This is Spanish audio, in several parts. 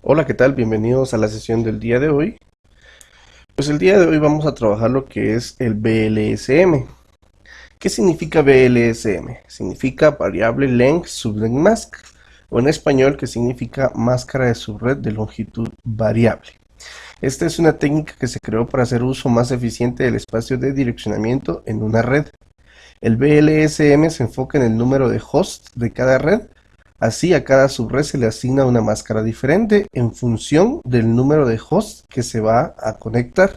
Hola, ¿qué tal? Bienvenidos a la sesión del día de hoy. Pues el día de hoy vamos a trabajar lo que es el BLSM. ¿Qué significa BLSM? Significa Variable Length Subnet Mask, o en español que significa máscara de subred de longitud variable. Esta es una técnica que se creó para hacer uso más eficiente del espacio de direccionamiento en una red. El BLSM se enfoca en el número de hosts de cada red. Así, a cada subred se le asigna una máscara diferente en función del número de hosts que se va a conectar.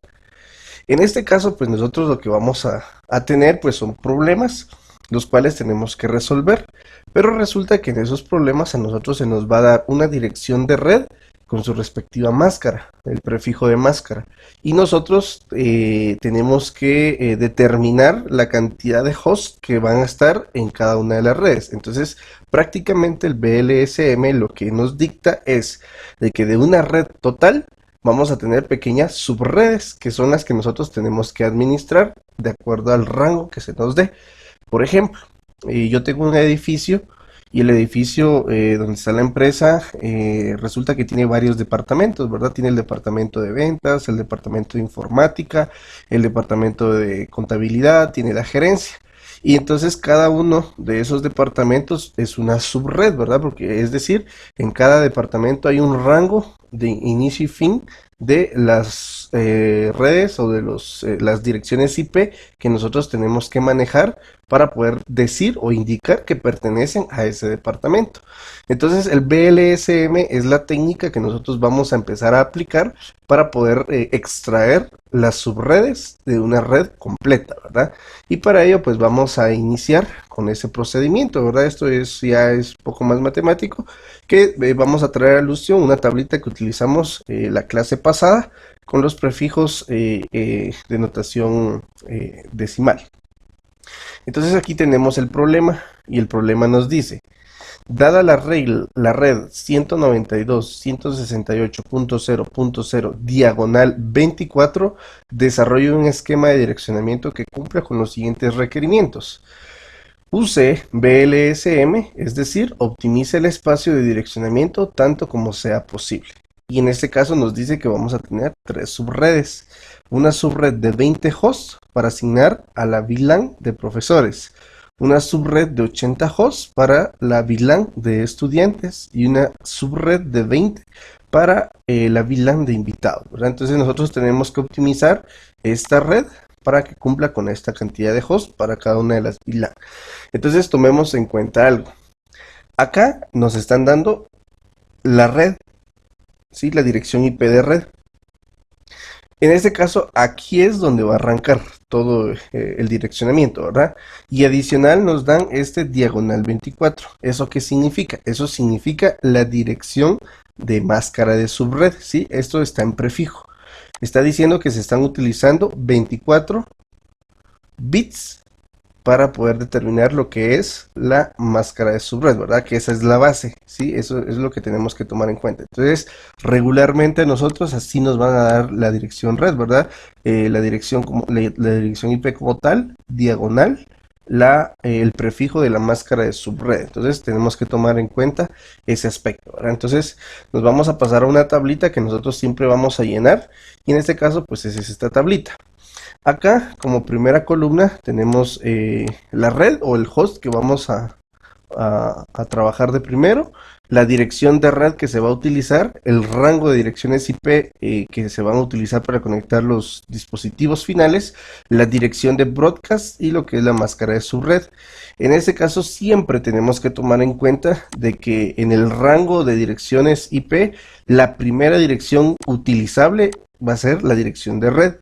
En este caso, pues nosotros lo que vamos a tener pues son problemas los cuales tenemos que resolver. Pero resulta que en esos problemas a nosotros se nos va a dar una dirección de red con su respectiva máscara, el prefijo de máscara. Y nosotros tenemos que determinar la cantidad de hosts que van a estar en cada una de las redes. Entonces, prácticamente el BLSM lo que nos dicta es de que de una red total vamos a tener pequeñas subredes que son las que nosotros tenemos que administrar de acuerdo al rango que se nos dé. Por ejemplo, yo tengo un edificio y el edificio donde está la empresa resulta que tiene varios departamentos, ¿verdad? Tiene el departamento de ventas, el departamento de informática, el departamento de contabilidad, tiene la gerencia. Y entonces cada uno de esos departamentos es una subred, ¿verdad? Porque es decir, en cada departamento hay un rango de inicio y fin de las redes o de las direcciones IP que nosotros tenemos que manejar para poder decir o indicar que pertenecen a ese departamento. Entonces el BLSM es la técnica que nosotros vamos a empezar a aplicar para poder extraer las subredes de una red completa, ¿verdad? Y para ello pues vamos a iniciar con ese procedimiento, ¿verdad? Esto ya es un poco más matemático, que vamos a traer a alusión una tablita que utilizamos la clase pasada con los prefijos de notación decimal. Entonces aquí tenemos el problema y el problema nos dice, dada la red 192.168.0.0 diagonal 24, desarrolla un esquema de direccionamiento que cumpla con los siguientes requerimientos. Use BLSM, es decir, optimice el espacio de direccionamiento tanto como sea posible. Y en este caso nos dice que vamos a tener tres subredes. Una subred de 20 hosts para asignar a la VLAN de profesores. Una subred de 80 hosts para la VLAN de estudiantes. Y una subred de 20 para la VLAN de invitados, ¿verdad? Entonces nosotros tenemos que optimizar esta red para que cumpla con esta cantidad de hosts para cada una de las VLAN. Entonces tomemos en cuenta algo. Acá nos están dando la red, ¿sí? La dirección IP de red. En este caso, aquí es donde va a arrancar todo el direccionamiento, ¿verdad? Y adicional nos dan este diagonal 24. ¿Eso qué significa? Eso significa la dirección de máscara de subred, ¿sí? Esto está en prefijo. Está diciendo que se están utilizando 24 bits para poder determinar lo que es la máscara de subred, ¿verdad? Que esa es la base, ¿sí? Eso es lo que tenemos que tomar en cuenta. Entonces, regularmente nosotros así nos van a dar la dirección red, ¿verdad? La dirección IP como tal, diagonal, el prefijo de la máscara de subred. Entonces, tenemos que tomar en cuenta ese aspecto, ¿verdad? Entonces, nos vamos a pasar a una tablita que nosotros siempre vamos a llenar y en este caso, pues es esta tablita. Acá, como primera columna, tenemos la red o el host que vamos a trabajar de primero, la dirección de red que se va a utilizar, el rango de direcciones IP que se van a utilizar para conectar los dispositivos finales, la dirección de broadcast y lo que es la máscara de subred. En este caso, siempre tenemos que tomar en cuenta de que en el rango de direcciones IP, la primera dirección utilizable va a ser la dirección de red.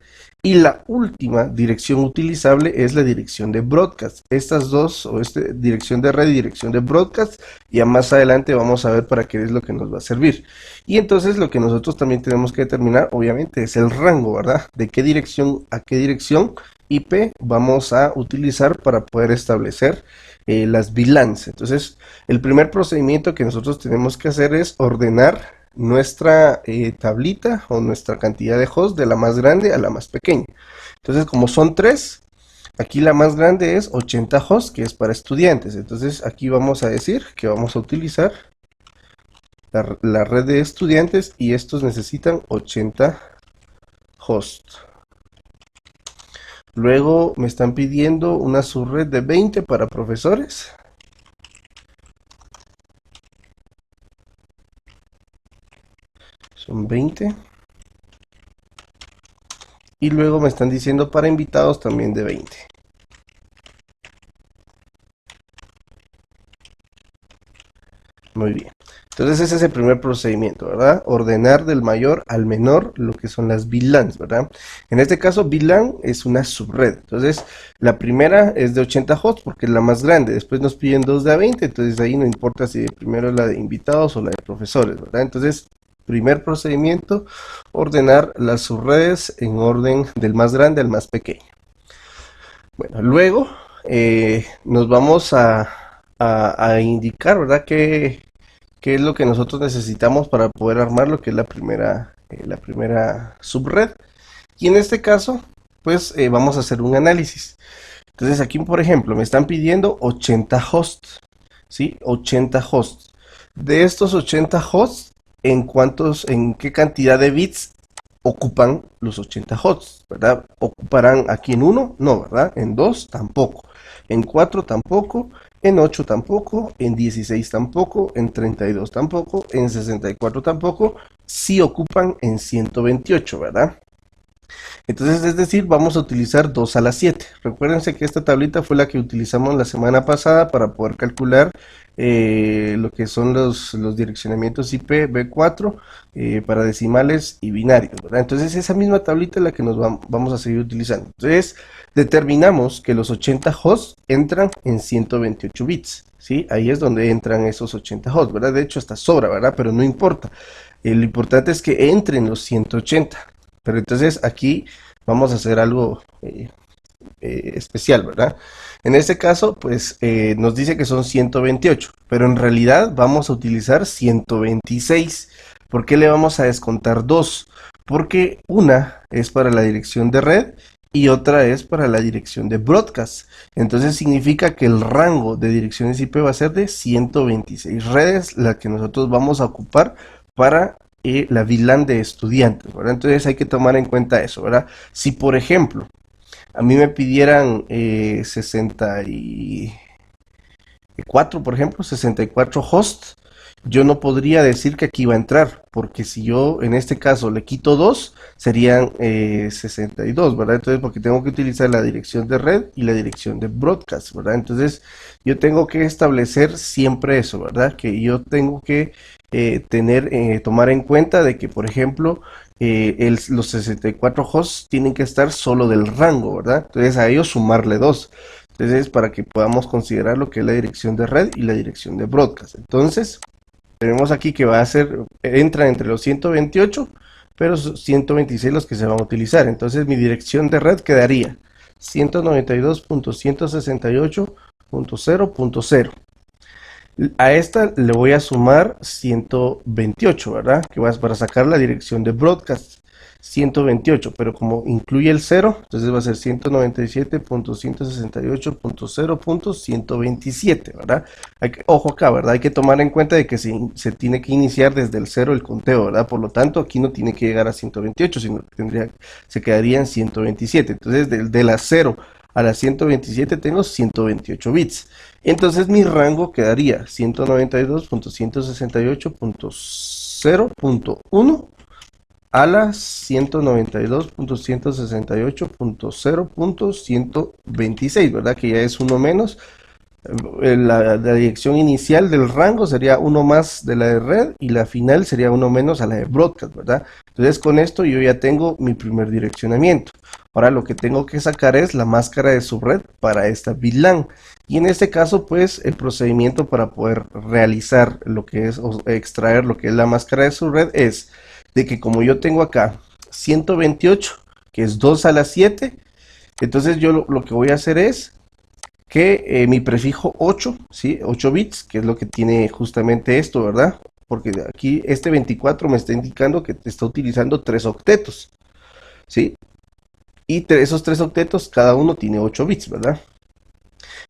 Y la última dirección utilizable es la dirección de broadcast. Estas dos, dirección de red y dirección de broadcast, ya más adelante vamos a ver para qué es lo que nos va a servir. Y entonces lo que nosotros también tenemos que determinar, obviamente, es el rango, ¿verdad? De qué dirección a qué dirección IP vamos a utilizar para poder establecer las VLANs. Entonces, el primer procedimiento que nosotros tenemos que hacer es ordenar nuestra tablita o nuestra cantidad de hosts de la más grande a la más pequeña. Entonces, como son tres, aquí la más grande es 80 hosts, que es para estudiantes. Entonces, aquí vamos a decir que vamos a utilizar la red de estudiantes y estos necesitan 80 hosts. Luego me están pidiendo una subred de 20 para profesores. Son 20. Y luego me están diciendo para invitados también de 20. Muy bien. Entonces ese es el primer procedimiento, ¿verdad? Ordenar del mayor al menor lo que son las VLANs, ¿verdad? En este caso, VLAN es una subred. Entonces, la primera es de 80 hosts porque es la más grande. Después nos piden dos de a 20, entonces ahí no importa si primero es la de invitados o la de profesores, ¿verdad? Entonces, primer procedimiento, ordenar las subredes en orden del más grande al más pequeño. Bueno, luego nos vamos a indicar, ¿verdad? ¿Qué es lo que nosotros necesitamos para poder armar lo que es la primera subred? Y en este caso, pues vamos a hacer un análisis. Entonces aquí, por ejemplo, me están pidiendo 80 hosts, ¿sí? 80 hosts. De estos 80 hosts, ¿en qué cantidad de bits ocupan los 80 hosts, ¿verdad? ¿Ocuparán aquí en 1? No, ¿verdad? En 2 tampoco. En 4 tampoco. En 8 tampoco. En 16 tampoco. En 32 tampoco. En 64 tampoco. Sí ocupan en 128, ¿verdad? Entonces, es decir, vamos a utilizar 2 a la 7. Recuérdense que esta tablita fue la que utilizamos la semana pasada para poder calcular lo que son los direccionamientos IP B4 para decimales y binarios, ¿verdad? Entonces, esa misma tablita es la que nos vamos a seguir utilizando. Entonces, determinamos que los 80 hosts entran en 128 bits, ¿sí? Ahí es donde entran esos 80 hosts, ¿verdad? De hecho, hasta sobra, ¿verdad? Pero no importa. Lo importante es que entren los 180. Pero entonces aquí vamos a hacer algo especial, ¿verdad? En este caso, pues nos dice que son 128, pero en realidad vamos a utilizar 126. ¿Por qué le vamos a descontar 2? Porque una es para la dirección de red y otra es para la dirección de broadcast. Entonces significa que el rango de direcciones IP va a ser de 126 redes, la que nosotros vamos a ocupar para la VLAN de estudiantes, ¿verdad? Entonces hay que tomar en cuenta eso, ¿verdad? Si por ejemplo a mí me pidieran 64, por ejemplo, 64 hosts, yo no podría decir que aquí va a entrar, porque si yo en este caso le quito 2, serían 62, ¿verdad? Entonces, porque tengo que utilizar la dirección de red y la dirección de broadcast, ¿verdad? Entonces, yo tengo que establecer siempre eso, ¿verdad? Que yo tengo que tomar en cuenta de que, por ejemplo, los 64 hosts tienen que estar solo del rango, ¿verdad? Entonces, a ellos sumarle 2. Entonces, para que podamos considerar lo que es la dirección de red y la dirección de broadcast. Entonces, tenemos aquí que va a ser, entra entre los 128, pero 126 los que se van a utilizar. Entonces mi dirección de red quedaría 192.168.0.0. A esta le voy a sumar 128, ¿verdad? Que va para sacar la dirección de broadcast. 128, pero como incluye el 0, entonces va a ser 197.168.0.127, ¿verdad? Ojo acá, ¿verdad? Hay que tomar en cuenta de que se tiene que iniciar desde el 0 el conteo, ¿verdad? Por lo tanto, aquí no tiene que llegar a 128, sino que se quedaría en 127. Entonces, de la 0 a la 127 tengo 128 bits. Entonces mi rango quedaría 192.168.0.1 a las 192.168.0.126, ¿verdad? Que ya es uno menos. La dirección inicial del rango sería uno más de la de red y la final sería uno menos a la de broadcast, ¿verdad? Entonces con esto yo ya tengo mi primer direccionamiento. Ahora lo que tengo que sacar es la máscara de subred para esta VLAN. Y en este caso, pues, el procedimiento para poder realizar lo que es, o extraer lo que es la máscara de subred es de que como yo tengo acá 128, que es 2 a la 7, entonces yo lo que voy a hacer es que mi prefijo 8, ¿sí? 8 bits, que es lo que tiene justamente esto, ¿verdad? Porque aquí este 24 me está indicando que está utilizando 3 octetos, ¿sí? Y esos 3 octetos, cada uno tiene 8 bits, ¿verdad?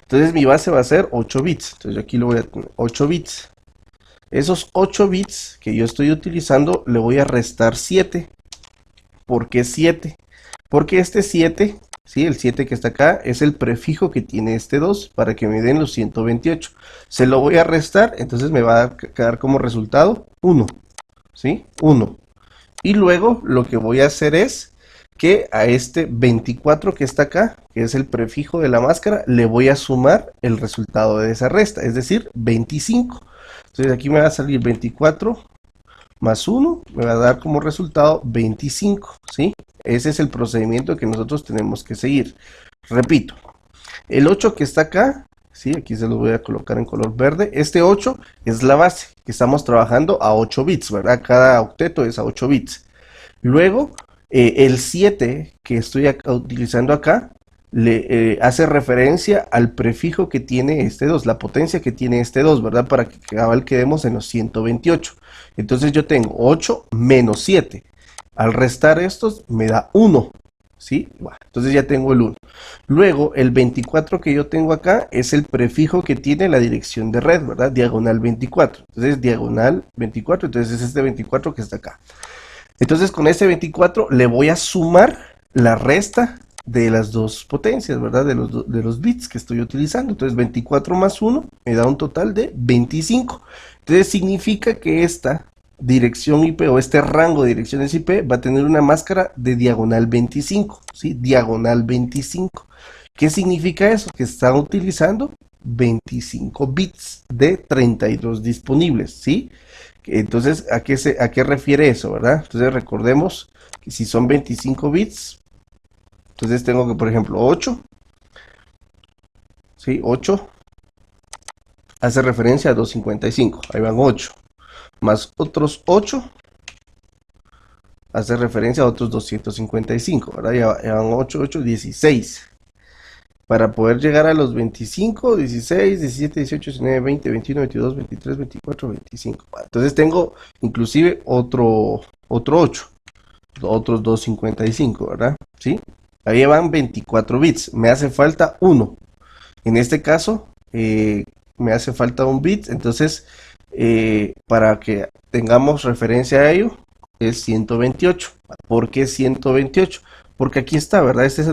Entonces mi base va a ser 8 bits. Entonces aquí lo voy a poner 8 bits. Esos 8 bits que yo estoy utilizando le voy a restar 7. ¿Por qué 7? Porque este 7, ¿sí? El 7 que está acá es el prefijo que tiene este 2 para que me den los 128. Se lo voy a restar, entonces me va a quedar como resultado 1, ¿sí? 1. Y luego lo que voy a hacer es que a este 24 que está acá, que es el prefijo de la máscara, le voy a sumar el resultado de esa resta, es decir, 25. Entonces aquí me va a salir 24 más 1, me va a dar como resultado 25, ¿sí? Ese es el procedimiento que nosotros tenemos que seguir. Repito, el 8 que está acá, ¿sí? Aquí se lo voy a colocar en color verde. Este 8 es la base, que estamos trabajando a 8 bits, ¿verdad? Cada octeto es a 8 bits. Luego, el 7 que estoy utilizando acá, le hace referencia al prefijo que tiene este 2, la potencia que tiene este 2, ¿verdad? Para que cabal quedemos en los 128. Entonces yo tengo 8 menos 7. Al restar estos me da 1, ¿sí? Bueno, entonces ya tengo el 1. Luego, el 24 que yo tengo acá es el prefijo que tiene la dirección de red, ¿verdad? Diagonal 24. Entonces, diagonal 24, entonces es este 24 que está acá. Entonces, con este 24 le voy a sumar la resta de las dos potencias, ¿verdad? De los bits que estoy utilizando. Entonces, 24 más 1 me da un total de 25. Entonces, significa que esta dirección IP o este rango de direcciones IP va a tener una máscara de diagonal 25, ¿sí? Diagonal 25. ¿Qué significa eso? Que está utilizando 25 bits de 32 disponibles, ¿sí? Entonces, ¿a qué refiere eso, verdad? Entonces, recordemos que si son 25 bits, entonces tengo que, por ejemplo, 8, ¿sí? 8 hace referencia a 255, ahí van 8, más otros 8 hace referencia a otros 255, ¿verdad? Ya van 8, 8, 16. Para poder llegar a los 25, 16, 17, 18, 19, 20, 21, 22, 23, 24, 25. Entonces tengo inclusive otro 8, otros 255, ¿verdad? ¿Sí? Ahí van 24 bits. Me hace falta 1. En este caso, me hace falta un bit. Entonces, para que tengamos referencia a ello, es 128. ¿Por qué 128? Porque aquí está, ¿verdad? Esta es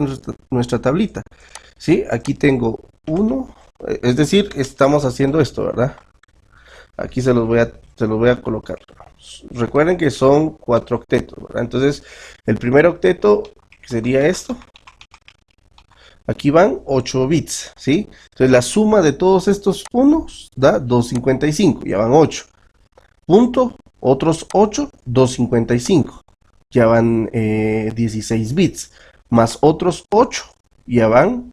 nuestra tablita. ¿Sí? Aquí tengo 1. Es decir, estamos haciendo esto, ¿verdad? Aquí se los voy a colocar. Recuerden que son 4 octetos, ¿verdad? Entonces, el primer octeto sería esto. Aquí van 8 bits, ¿sí? Entonces, la suma de todos estos unos da 255, ya van 8. Punto, otros 8, 255, ya van 16 bits. Más otros 8, ya van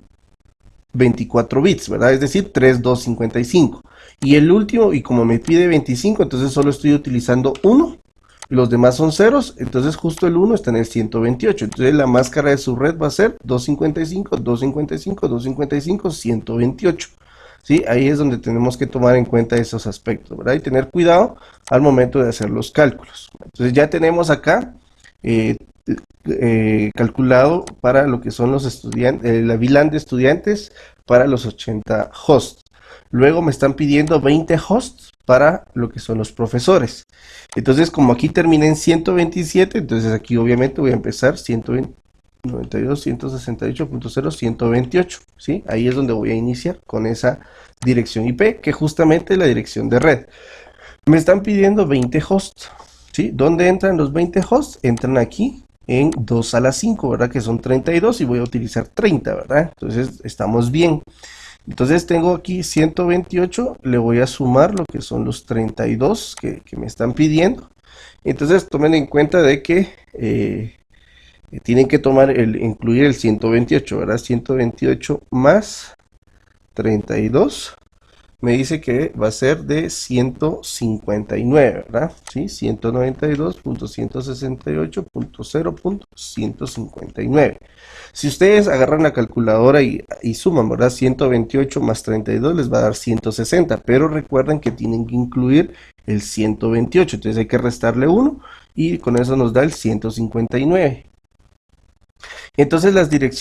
24 bits, ¿verdad? Es decir, 3255. Y el último, y como me pide 25, entonces solo estoy utilizando 1. Los demás son ceros, entonces justo el 1 está en el 128. Entonces la máscara de su red va a ser 255, 255, 255, 128. ¿Sí? Ahí es donde tenemos que tomar en cuenta esos aspectos, ¿verdad? Y tener cuidado al momento de hacer los cálculos. Entonces ya tenemos acá calculado para lo que son los estudiantes, la VLAN de estudiantes para los 80 hosts. Luego me están pidiendo 20 hosts para lo que son los profesores. Entonces, como aquí terminé en 127, entonces aquí obviamente voy a empezar 192, 168.0, 128, ¿sí? Ahí es donde voy a iniciar con esa dirección IP, que justamente es la dirección de red. Me están pidiendo 20 hosts, ¿sí? ¿Dónde entran los 20 hosts? Entran aquí en 2 a la 5, ¿verdad? Que son 32 y voy a utilizar 30, ¿verdad? Entonces, estamos bien. Entonces tengo aquí 128, le voy a sumar lo que son los 32 que me están pidiendo. Entonces tomen en cuenta de que tienen que incluir el 128, ¿verdad? 128 más 32 me dice que va a ser de 159, ¿verdad? ¿Sí? 192.168.0.159. Si ustedes agarran la calculadora y suman, ¿verdad? 128 más 32 les va a dar 160, pero recuerden que tienen que incluir el 128, entonces hay que restarle 1 y con eso nos da el 159. Entonces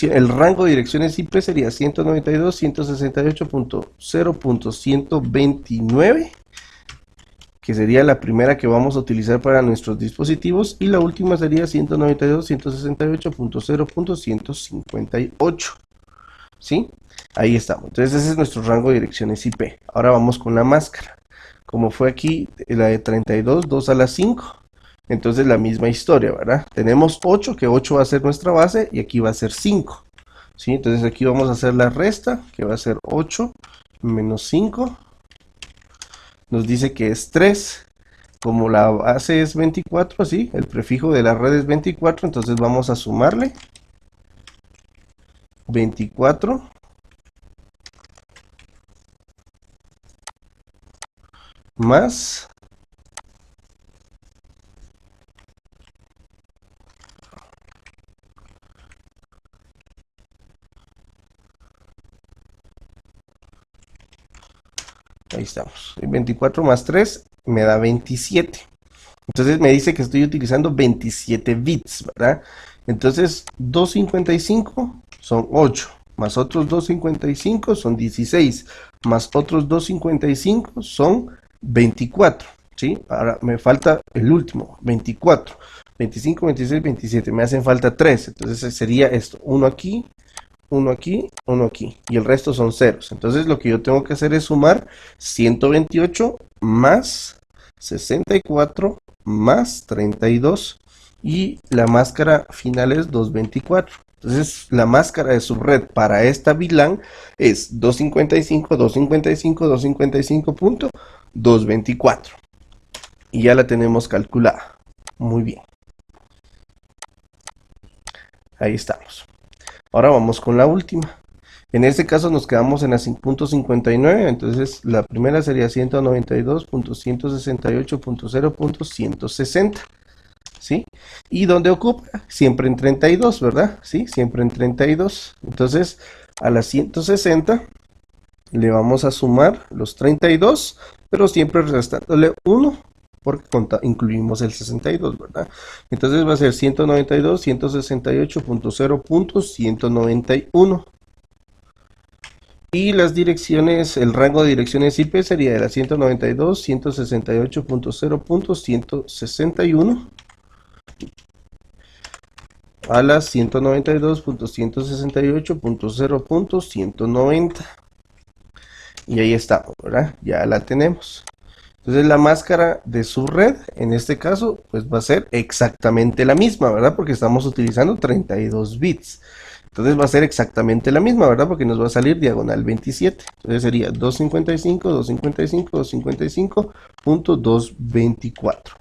el rango de direcciones IP sería 192.168.0.129 que sería la primera que vamos a utilizar para nuestros dispositivos, y la última sería 192.168.0.158. ¿Sí? Ahí estamos. Entonces ese es nuestro rango de direcciones IP. Ahora vamos con la máscara. Como fue aquí la de 32, 2 a la 5. Entonces la misma historia, ¿verdad? Tenemos 8, que 8 va a ser nuestra base, y aquí va a ser 5. ¿Sí? Entonces aquí vamos a hacer la resta, que va a ser 8 menos 5. Nos dice que es 3. Como la base es 24, ¿sí? El prefijo de la red es 24, entonces vamos a sumarle 24 más, ahí estamos, 24 más 3 me da 27. Entonces me dice que estoy utilizando 27 bits, ¿verdad? Entonces 255 son 8, más otros 255 son 16, más otros 255 son 24, ¿sí? Ahora me falta el último, 24. 25, 26, 27, me hacen falta 3, entonces sería esto, uno aquí, uno aquí, uno aquí, y el resto son ceros. Entonces lo que yo tengo que hacer es sumar 128 más 64 más 32, y la máscara final es 224. Entonces la máscara de subred para esta VLAN es 255, 255, 255.224. Y ya la tenemos calculada. Muy bien. Ahí estamos. Ahora vamos con la última. En este caso nos quedamos en la .59, entonces la primera sería 192.168.0.160, ¿sí? ¿Y dónde ocupa? Siempre en 32, ¿verdad? Sí, siempre en 32. Entonces a la 160 le vamos a sumar los 32, pero siempre restándole 1, porque incluimos el 62, ¿verdad? Entonces va a ser 192, 168.0.191. Y las direcciones, el rango de direcciones IP sería de la 192, 168.0.161 a las 192.168.0.190. Y ahí estamos, ¿verdad? Ya la tenemos. Entonces la máscara de su red, en este caso, pues va a ser exactamente la misma, ¿verdad? Porque estamos utilizando 32 bits. Entonces va a ser exactamente la misma, ¿verdad? Porque nos va a salir diagonal 27. Entonces sería 255, 255, 255.224.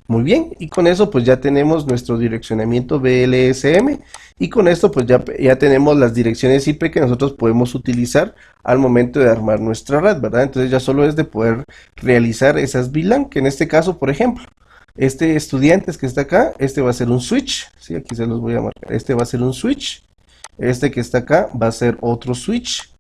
Muy bien, y con eso pues ya tenemos nuestro direccionamiento BLSM, y con esto pues ya tenemos las direcciones IP que nosotros podemos utilizar al momento de armar nuestra red, ¿verdad? Entonces ya solo es de poder realizar esas VLAN, que en este caso, por ejemplo, este estudiantes que está acá, este va a ser un switch, ¿sí? Aquí se los voy a marcar, este va a ser un switch, este que está acá va a ser otro switch,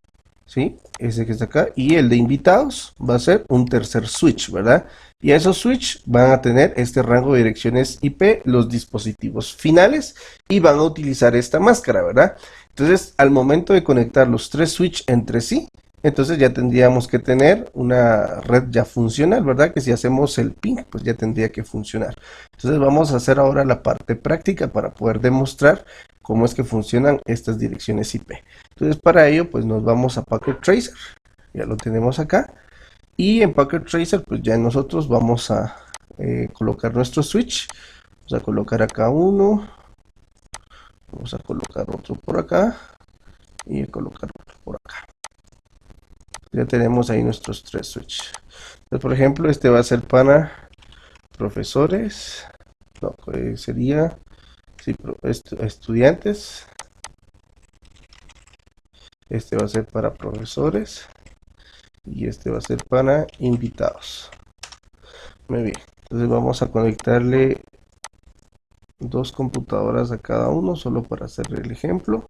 ¿sí? Ese que está acá, y el de invitados va a ser un tercer switch, ¿verdad? Y esos switch van a tener este rango de direcciones IP, los dispositivos finales, y van a utilizar esta máscara, ¿verdad? Entonces, al momento de conectar los tres switch entre sí, entonces ya tendríamos que tener una red ya funcional, ¿verdad? Que si hacemos el ping, pues ya tendría que funcionar. Entonces vamos a hacer ahora la parte práctica para poder demostrar cómo es que funcionan estas direcciones IP. Entonces para ello pues nos vamos a Packet Tracer, ya lo tenemos acá, y en Packet Tracer pues ya nosotros vamos a colocar nuestro switch. Vamos a colocar acá uno, vamos a colocar otro por acá y a colocar otro por acá. Ya tenemos ahí nuestros tres switches. Entonces, por ejemplo, este va a ser para profesores, no, sería sí, estudiantes. Este va a ser para profesores y este va a ser para invitados. Muy bien, entonces vamos a conectarle dos computadoras a cada uno solo para hacer el ejemplo.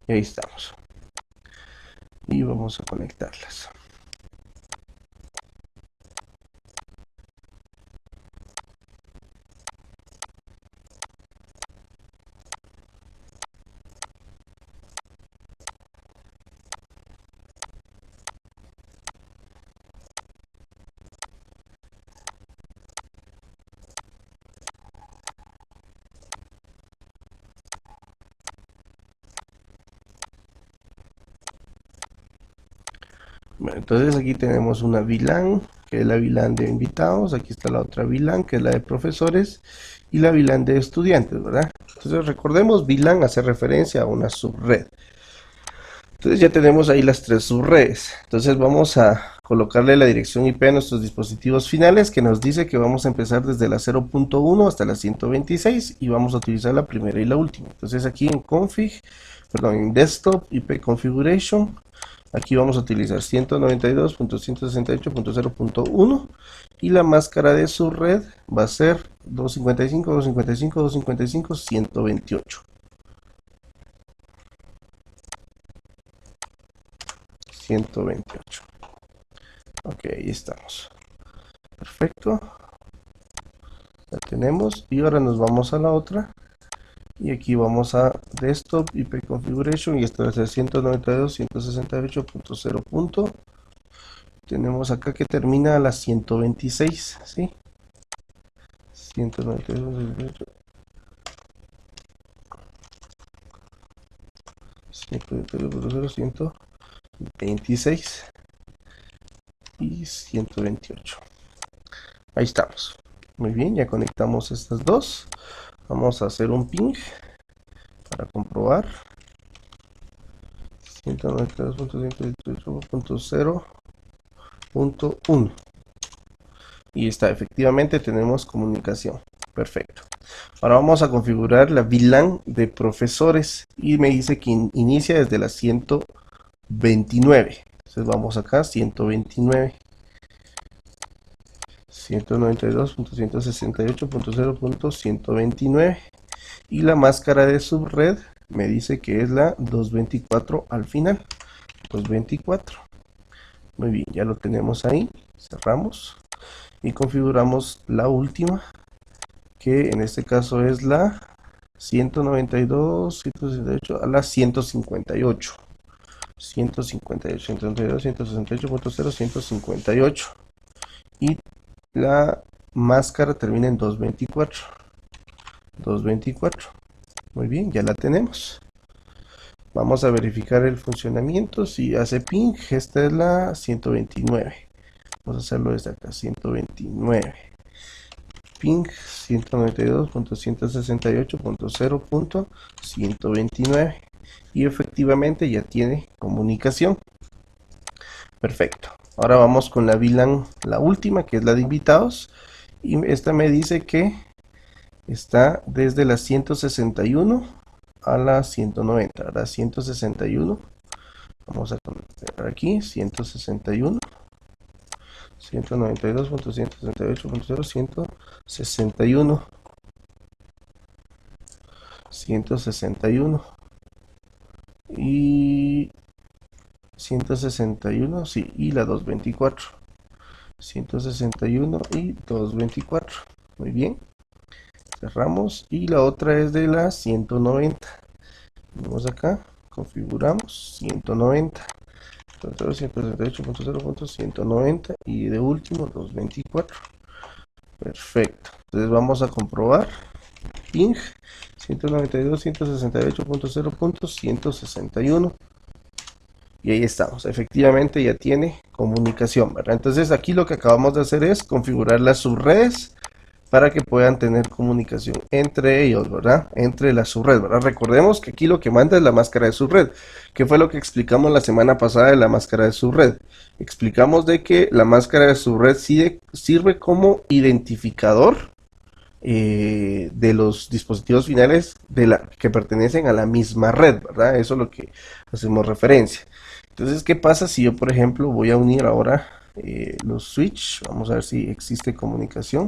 Y ahí estamos. Y vamos a conectarlas. Bueno, entonces aquí tenemos una VLAN, que es la VLAN de invitados. Aquí está la otra VLAN, que es la de profesores. Y la VLAN de estudiantes, ¿verdad? Entonces recordemos, VLAN hace referencia a una subred. Entonces ya tenemos ahí las tres subredes. Entonces vamos a colocarle la dirección IP a nuestros dispositivos finales, que nos dice que vamos a empezar desde la 0.1 hasta la 126 y vamos a utilizar la primera y la última. Entonces aquí en config, perdón, en desktop IP configuration, aquí vamos a utilizar 192.168.0.1 y la máscara de subred va a ser 255, 255, 255, 128. 128. Ok, ahí estamos. Perfecto. La tenemos. Y ahora nos vamos a la otra. Y aquí vamos a Desktop IP Configuration. Y esta va a ser 192.168.0. Tenemos acá que termina a la 126. ¿Sí? 192. 126 y 128. Ahí estamos. Muy bien, ya conectamos estas dos. Vamos a hacer un ping para comprobar. 192.128.0.1 y está, efectivamente tenemos comunicación. Perfecto. Ahora vamos a configurar la VLAN de profesores y me dice que inicia desde la 129. Entonces vamos acá, 129. 192.168.0.129 y la máscara de subred me dice que es la 224 al final. 224. Muy bien, ya lo tenemos ahí. Cerramos y configuramos la última, que en este caso es la 192, 168 a la 158. 158, 192, 168.0, 158. Y la máscara termina en 224. 224. Muy bien, ya la tenemos. Vamos a verificar el funcionamiento. Si hace ping, esta es la 129. Vamos a hacerlo desde acá, 129. Ping 192.168.0.129. Y efectivamente ya tiene comunicación. Perfecto. Ahora vamos con la VLAN, la última, que es la de invitados. Y esta me dice que está desde la 161 a la 190. Ahora 161. Vamos a poner aquí 161. 192.168.0, 161. 161. Y 161, sí, y la 224. 161 y 224. Muy bien. Cerramos. Y la otra es de la 190. Vamos acá, configuramos 190. 168.0.190 y de último 224. Perfecto. Entonces vamos a comprobar. Ping 192.168.0.161. Y ahí estamos, efectivamente ya tiene comunicación, ¿verdad? Entonces aquí lo que acabamos de hacer es configurar las subredes para que puedan tener comunicación entre ellos, ¿verdad? Entre la subred, ¿verdad? Recordemos que aquí lo que manda es la máscara de subred, que fue lo que explicamos la semana pasada de la máscara de subred. Explicamos de que la máscara de subred sirve como identificador de los dispositivos finales que pertenecen a la misma red, ¿verdad? Eso es lo que hacemos referencia. Entonces, ¿qué pasa si yo, por ejemplo, voy a unir ahora los switch? Vamos a ver si existe comunicación.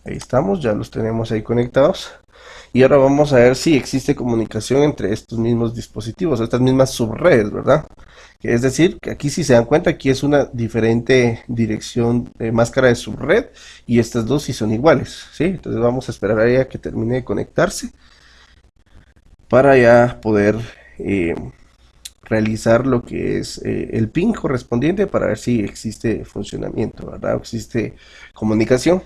Ahí estamos, ya los tenemos ahí conectados. Y ahora vamos a ver si existe comunicación entre estos mismos dispositivos, estas mismas subredes, ¿verdad? Es decir, que aquí si se dan cuenta, aquí es una diferente dirección de máscara de subred y estas dos sí son iguales, ¿sí? Entonces vamos a esperar a ella que termine de conectarse para ya poder realizar lo que es el ping correspondiente para ver si existe funcionamiento, ¿verdad? O existe comunicación.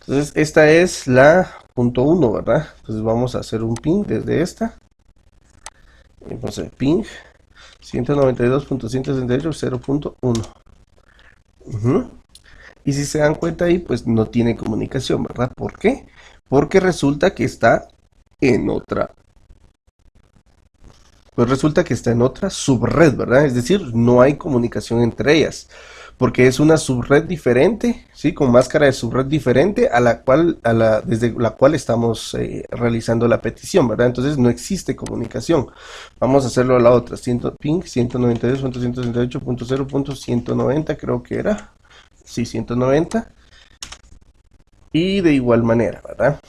Entonces esta es la punto 1, ¿verdad? Entonces vamos a hacer un ping desde esta. no sé, ping 192.168.0.1. Y si se dan cuenta ahí, pues no tiene comunicación, ¿verdad? ¿Por qué? Porque resulta que está en otra, pues resulta que está en otra subred, ¿verdad? Es decir, no hay comunicación entre ellas, porque es una subred diferente, ¿sí? Con máscara de subred diferente a la cual, desde la cual estamos realizando la petición, ¿verdad? Entonces no existe comunicación. Vamos a hacerlo a la otra, ping 192.168.0.190 creo que era, sí, 190, y de igual manera, ¿verdad?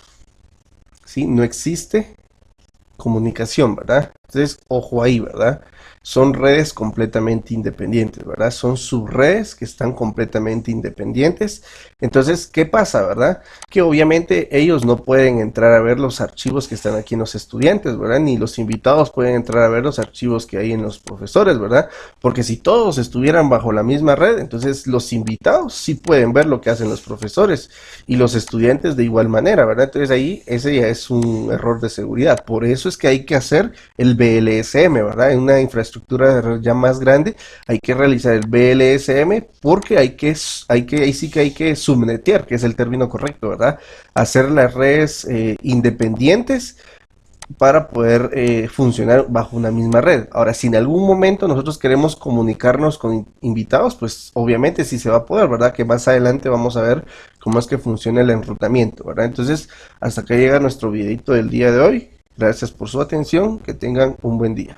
Sí, no existe comunicación, ¿verdad? Entonces, ojo ahí, ¿verdad? Son redes completamente independientes, ¿verdad? Son subredes que están completamente independientes. Entonces, ¿qué pasa, verdad? Que obviamente ellos no pueden entrar a ver los archivos que están aquí en los estudiantes, ¿verdad? Ni los invitados pueden entrar a ver los archivos que hay en los profesores, ¿verdad? Porque si todos estuvieran bajo la misma red, entonces los invitados sí pueden ver lo que hacen los profesores y los estudiantes de igual manera, ¿verdad? Entonces ahí ese ya es un error de seguridad. Por eso es que hay que hacer el BLSM, ¿verdad? En una infraestructura ya más grande hay que realizar el BLSM porque ahí sí que hay que subnetear, que es el término correcto, ¿verdad? Hacer las redes independientes para poder funcionar bajo una misma red. Ahora, si en algún momento nosotros queremos comunicarnos con invitados, pues obviamente sí se va a poder, ¿verdad? Que más adelante vamos a ver cómo es que funciona el enrutamiento, ¿verdad? Entonces, hasta acá llega nuestro videito del día de hoy. Gracias por su atención, que tengan un buen día.